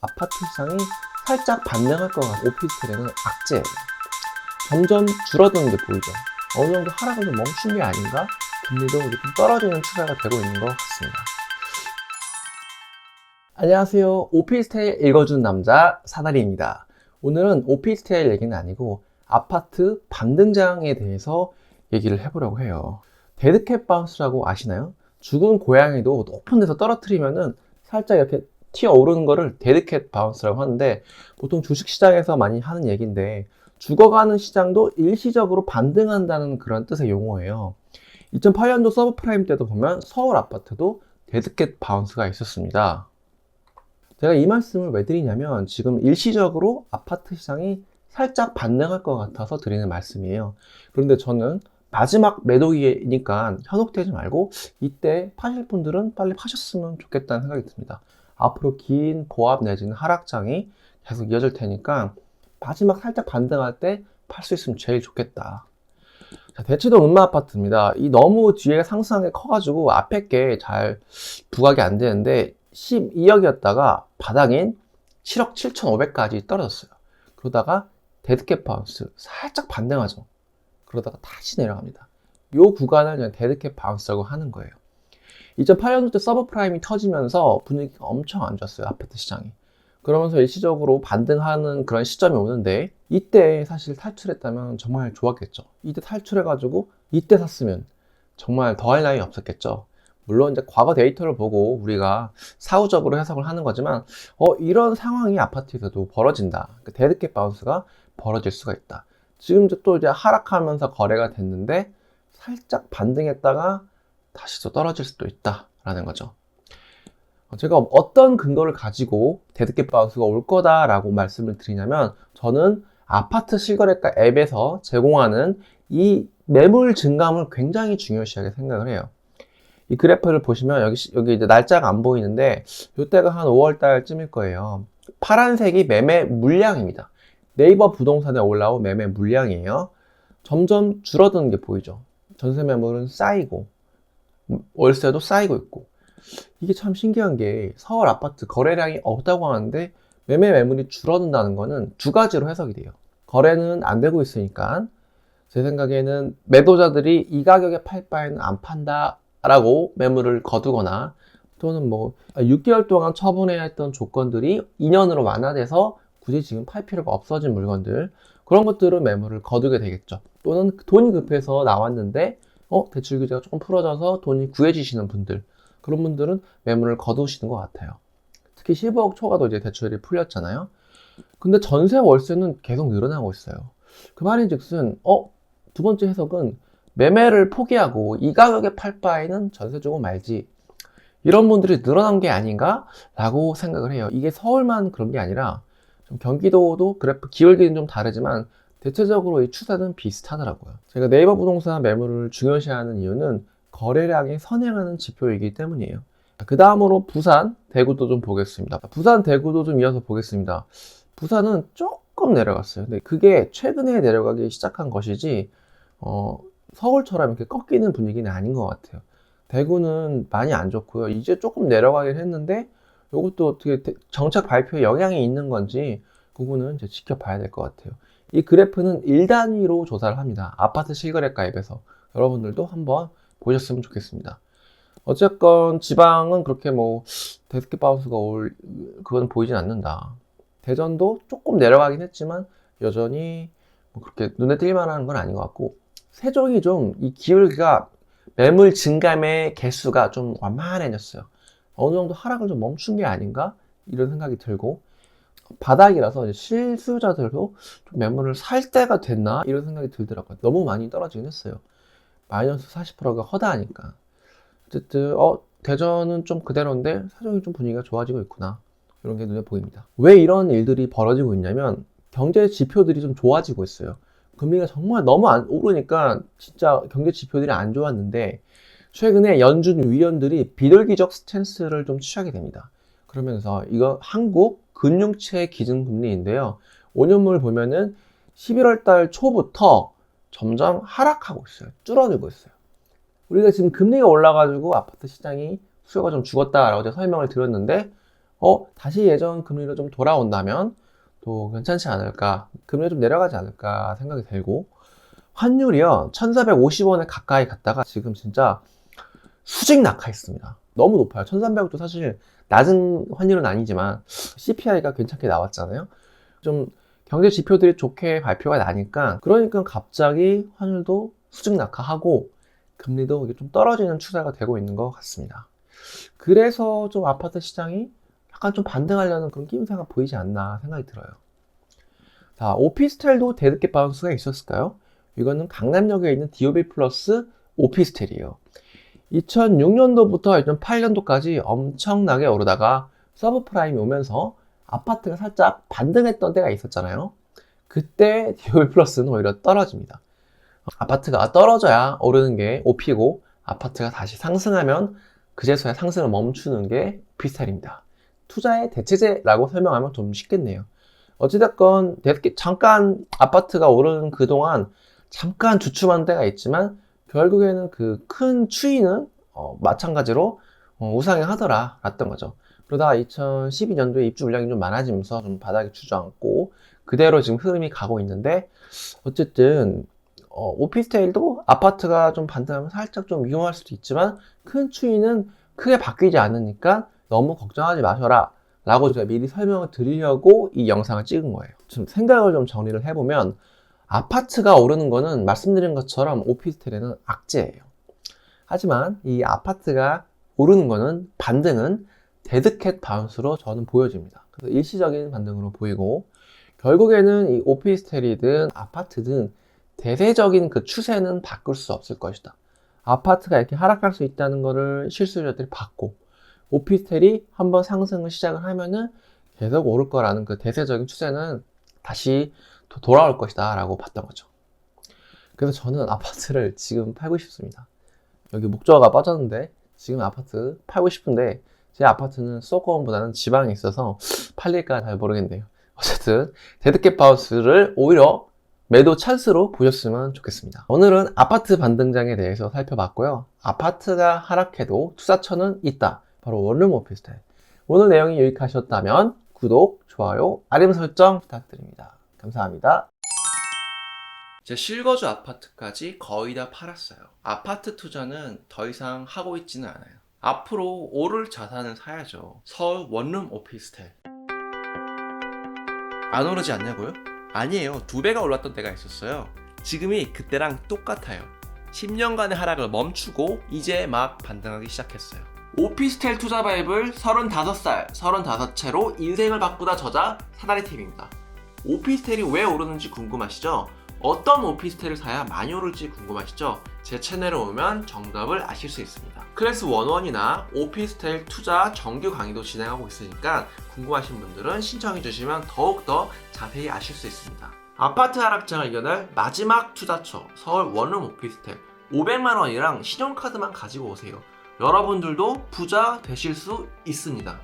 아파트 시장이 살짝 반등할 것 같은 오피스텔에는 악재예요. 점점 줄어드는 게 보이죠. 어느 정도 하락을 좀 멈춘 게 아닌가? 금리도 이제 좀 떨어지는 추세가 되고 있는 것 같습니다. 안녕하세요. 오피스텔 읽어주는 남자 사다리입니다. 오늘은 오피스텔 얘기는 아니고 아파트 반등장에 대해서 얘기를 해보려고 해요. 데드캣 바운스라고 아시나요? 죽은 고양이도 높은 데서 떨어뜨리면은 살짝 이렇게 튀어오르는 거를 데드캣 바운스라고 하는데, 보통 주식시장에서 많이 하는 얘기인데, 죽어가는 시장도 일시적으로 반등한다는 그런 뜻의 용어예요. 2008년도 서브프라임 때도 보면 서울 아파트도 데드캣 바운스가 있었습니다. 제가 이 말씀을 왜 드리냐면, 지금 일시적으로 아파트 시장이 살짝 반등할 것 같아서 드리는 말씀이에요. 그런데 저는 마지막 매도기니까 현혹되지 말고 이때 파실 분들은 빨리 파셨으면 좋겠다는 생각이 듭니다. 앞으로 긴 보합 내지는 하락장이 계속 이어질 테니까 마지막 살짝 반등할 때 팔 수 있으면 제일 좋겠다. 자, 대치동 음마아파트입니다. 이 너무 뒤에 상승한 게 커가지고 앞에 게 잘 부각이 안 되는데 12억이었다가 바닥인 7억 7,500까지 떨어졌어요. 그러다가 데드캣 바운스 살짝 반등하죠. 그러다가 다시 내려갑니다. 이 구간을 그냥 데드캣 바운스라고 하는 거예요. 2008년도 때 서브프라임이 터지면서 분위기가 엄청 안 좋았어요, 아파트 시장이. 그러면서 일시적으로 반등하는 그런 시점이 오는데, 이때 사실 탈출했다면 정말 좋았겠죠. 이때 탈출해가지고 이때 샀으면 정말 더할 나위 없었겠죠. 물론 이제 과거 데이터를 보고 우리가 사후적으로 해석을 하는 거지만, 이런 상황이 아파트에서도 벌어진다. 그러니까 데드캣 바운스가 벌어질 수가 있다. 지금 또 이제 하락하면서 거래가 됐는데 살짝 반등했다가 다시 또 떨어질 수도 있다라는 거죠. 제가 어떤 근거를 가지고 데드캣 바운스가 올 거다라고 말씀을 드리냐면, 저는 아파트 실거래가 앱에서 제공하는 이 매물 증감을 굉장히 중요시하게 생각을 해요. 이 그래프를 보시면 여기 이제 날짜가 안 보이는데 이때가 한 5월 달쯤일 거예요. 파란색이 매매 물량입니다. 네이버 부동산에 올라온 매매 물량이에요. 점점 줄어드는 게 보이죠. 전세 매물은 쌓이고 월세도 쌓이고 있고, 이게 참 신기한 게 서울 아파트 거래량이 없다고 하는데 매물이 줄어든다는 거는 두 가지로 해석이 돼요. 거래는 안 되고 있으니까 제 생각에는 매도자들이 이 가격에 팔 바에는 안 판다 라고 매물을 거두거나, 또는 6개월 동안 처분해야 했던 조건들이 2년으로 완화돼서 굳이 지금 팔 필요가 없어진 물건들, 그런 것들은 매물을 거두게 되겠죠. 또는 돈이 급해서 나왔는데 대출 규제가 조금 풀어져서 돈이 구해지시는 분들, 그런 분들은 매물을 거두시는 것 같아요. 특히 15억 초과도 이제 대출이 풀렸잖아요. 근데 전세 월세는 계속 늘어나고 있어요. 그 말인즉슨 두 번째 해석은 매매를 포기하고 이 가격에 팔 바에는 전세 주고 말지, 이런 분들이 늘어난 게 아닌가 라고 생각을 해요. 이게 서울만 그런 게 아니라 좀 경기도도 그래프 기울기는 좀 다르지만 대체적으로 이 추세는 비슷하더라고요. 제가 네이버 부동산 매물을 중요시하는 이유는 거래량이 선행하는 지표이기 때문이에요. 그 다음으로 부산, 대구도 좀 보겠습니다. 부산, 대구도 좀 이어서 보겠습니다. 부산은 조금 내려갔어요. 근데 그게 최근에 내려가기 시작한 것이지 서울처럼 이렇게 꺾이는 분위기는 아닌 것 같아요. 대구는 많이 안 좋고요. 이제 조금 내려가긴 했는데 이것도 어떻게 정책 발표에 영향이 있는 건지 그거는 이제 지켜봐야 될 것 같아요. 이 그래프는 1단위로 조사를 합니다. 아파트 실거래가 앱에서 여러분들도 한번 보셨으면 좋겠습니다. 어쨌건 지방은 그렇게 데드캣 바운스가 그건 보이진 않는다. 대전도 조금 내려가긴 했지만 여전히 그렇게 눈에 띌 만한 건 아닌 것 같고, 세종이 좀 이 기울기가 매물 증감의 개수가 좀 완만해졌어요. 어느 정도 하락을 좀 멈춘 게 아닌가 이런 생각이 들고, 바닥이라서 실수요자들도 좀 매물을 살 때가 됐나 이런 생각이 들더라고요. 너무 많이 떨어지긴 했어요. 마이너스 40%가 허다하니까. 어쨌든 대전은 좀 그대로인데 세종이 좀 분위기가 좋아지고 있구나, 이런 게 눈에 보입니다. 왜 이런 일들이 벌어지고 있냐면 경제 지표들이 좀 좋아지고 있어요. 금리가 정말 너무 안 오르니까 진짜 경제 지표들이 안 좋았는데, 최근에 연준 위원들이 비둘기적 스탠스를 좀 취하게 됩니다. 그러면서 이거 한국 금융채 기준금리인데요. 5년물 보면은 11월 달 초부터 점점 하락하고 있어요. 줄어들고 있어요. 우리가 지금 금리가 올라가지고 아파트 시장이 수요가 좀 죽었다라고 설명을 드렸는데 다시 예전 금리로 좀 돌아온다면 또 괜찮지 않을까, 금리가 좀 내려가지 않을까 생각이 들고, 환율이요 1450원에 가까이 갔다가 지금 진짜 수직 낙하했습니다. 너무 높아요. 1300원도 사실 낮은 환율은 아니지만 CPI가 괜찮게 나왔잖아요. 좀 경제 지표들이 좋게 발표가 나니까, 그러니까 갑자기 환율도 수직 낙하하고 금리도 이게 좀 떨어지는 추세가 되고 있는 것 같습니다. 그래서 좀 아파트 시장이 약간 좀 반등하려는 그런 기미세가 보이지 않나 생각이 들어요. 자, 오피스텔도 대득값 바운스가 있었을까요? 이거는 강남역에 있는 DOB 플러스 오피스텔이에요. 2006년도부터 2008년도까지 엄청나게 오르다가 서브프라임이 오면서 아파트가 살짝 반등했던 때가 있었잖아요. 그때 DOB 플러스는 오히려 떨어집니다. 아파트가 떨어져야 오르는 게 오피고, 아파트가 다시 상승하면 그제서야 상승을 멈추는 게 오피스텔입니다. 투자의 대체제라고 설명하면 좀 쉽겠네요. 어찌됐건 잠깐 아파트가 오르는 그동안 잠깐 주춤한 때가 있지만, 결국에는 그 큰 추이는 마찬가지로 우상향하더라 랐던 거죠. 그러다가 2012년도에 입주 물량이 좀 많아지면서 좀 바닥에 주저앉고 그대로 지금 흐름이 가고 있는데, 어쨌든 오피스텔도 아파트가 좀 반등하면 살짝 좀 위험할 수도 있지만 큰 추이는 크게 바뀌지 않으니까 너무 걱정하지 마셔라 라고 제가 미리 설명을 드리려고 이 영상을 찍은 거예요. 좀 생각을 좀 정리를 해보면, 아파트가 오르는 거는 말씀드린 것처럼 오피스텔에는 악재예요. 하지만 이 아파트가 오르는 거는, 반등은 데드캣 바운스로 저는 보여집니다. 그래서 일시적인 반등으로 보이고, 결국에는 이 오피스텔이든 아파트든 대세적인 그 추세는 바꿀 수 없을 것이다. 아파트가 이렇게 하락할 수 있다는 거를 실수요자들이 봤고, 오피스텔이 한번 상승을 시작을 하면은 계속 오를 거라는 그 대세적인 추세는 다시 돌아올 것이다 라고 봤던 거죠. 그래서 저는 아파트를 지금 팔고 싶습니다. 여기 목조가 빠졌는데 지금 아파트 팔고 싶은데, 제 아파트는 수도권보다는 지방에 있어서 팔릴까 잘 모르겠네요. 어쨌든 데드캣 바운스를 오히려 매도 찬스로 보셨으면 좋겠습니다. 오늘은 아파트 반등장에 대해서 살펴봤고요. 아파트가 하락해도 투자처는 있다. 바로 원룸 오피스텔. 오늘 내용이 유익하셨다면 구독, 좋아요, 알림 설정 부탁드립니다. 감사합니다. 제 실거주 아파트까지 거의 다 팔았어요. 아파트 투자는 더 이상 하고 있지는 않아요. 앞으로 오를 자산을 사야죠. 서울 원룸 오피스텔. 안 오르지 않냐고요? 아니에요. 2배가 올랐던 때가 있었어요. 지금이 그때랑 똑같아요. 10년간의 하락을 멈추고 이제 막 반등하기 시작했어요. 오피스텔 투자 바이블 35살 35채로 인생을 바꾸다 저자 사다리TV입니다. 오피스텔이 왜 오르는지 궁금하시죠? 어떤 오피스텔을 사야 많이 오를지 궁금하시죠? 제 채널에 오면 정답을 아실 수 있습니다. 클래스 11이나 오피스텔 투자 정규 강의도 진행하고 있으니까 궁금하신 분들은 신청해 주시면 더욱더 자세히 아실 수 있습니다. 아파트 하락장을 이겨낼 마지막 투자처 서울 원룸 오피스텔. 500만원이랑 신용카드만 가지고 오세요. 여러분들도 부자 되실 수 있습니다.